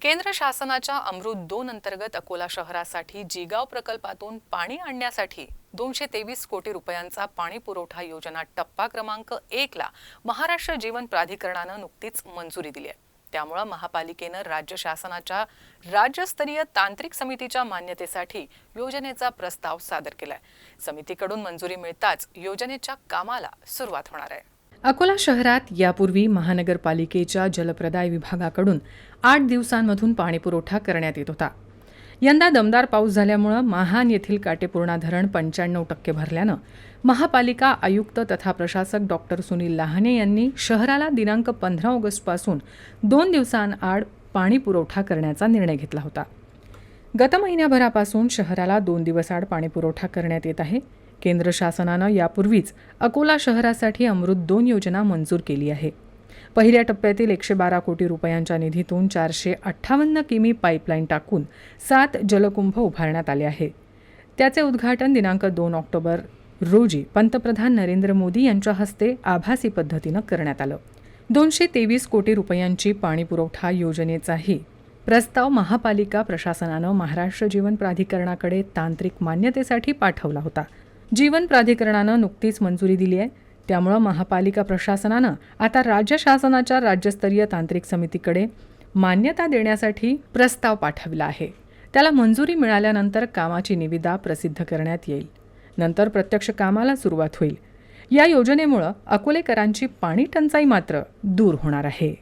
केंद्र शासनाच्या अमृत 2 अंतर्गत अकोला शहरासाठी जिगाव प्रकल्पातून पाणी आणण्यासाठी 223 कोटी रुपयांचा पाणी पुरवठा योजना टप्पा क्रमांक 1 ला महाराष्ट्र जीवन प्राधिकरणाने नुकतीच मंजुरी दिली आहे। त्यामुळे महापालिकेने राज्य शासनाच्या राज्यस्तरीय तांत्रिक समितीच्या मान्यतेसाठी योजनेचा प्रस्ताव सादर केलाय। समितीकडून मंजुरी मिळताच योजनेच्या कामाला सुरुवात होणार आहे। अकोला शहरात यापूर्वी महानगरपालिकेच्या जलप्रदाय विभागाकडून 8 दिवसांमधून पाणीपुरवठा करण्यात येत होता। यंदा दमदार पाऊस झाल्यामुळे महान येथील काटेपूर्णा धरण 95% भरल्यानं महापालिका आयुक्त तथा प्रशासक डॉक्टर सुनील लहाने यांनी शहराला दिनांक 15 ऑगस्टपासून 2 दिवसांआड पाणीपुरवठा करण्याचा निर्णय घेतला होता। गत महिन्याभरापासून शहराला 2 दिवसाआड पाणीपुरवठा करण्यात येत आहे। केंद्र शासनानं यापूर्वीच अकोला शहरासाठी अमृत 2 योजना मंजूर केली आहे। पहिल्या टप्प्यातील 112 कोटी रुपयांच्या निधीतून 458 किमी पाईपलाईन टाकून 7 जलकुंभ उभारण्यात आले आहे। त्याचे उद्घाटन दिनांक 2 ऑक्टोबर रोजी पंतप्रधान नरेंद्र मोदी यांच्या हस्ते आभासी पद्धतीनं करण्यात आलं। 223 कोटी रुपयांची पाणीपुरवठा योजनेचाही प्रस्ताव महापालिका प्रशासनानं महाराष्ट्र जीवन प्राधिकरणाकडे तांत्रिक मान्यतेसाठी पाठवला होता। जीवन प्राधिकरणानं नुकतीच मंजुरी दिली आहे। त्यामुळे महापालिका प्रशासनानं आता राज्य शासनाच्या राज्यस्तरीय तांत्रिक समितीकडे मान्यता देण्यासाठी प्रस्ताव पाठवला आहे। त्याला मंजुरी मिळाल्यानंतर कामाची निविदा प्रसिद्ध करण्यात येईल। नंतर प्रत्यक्ष कामाला सुरुवात होईल। या योजनेमुळे अकोलेकरांची पाणी टंचाई मात्र दूर होणार आहे।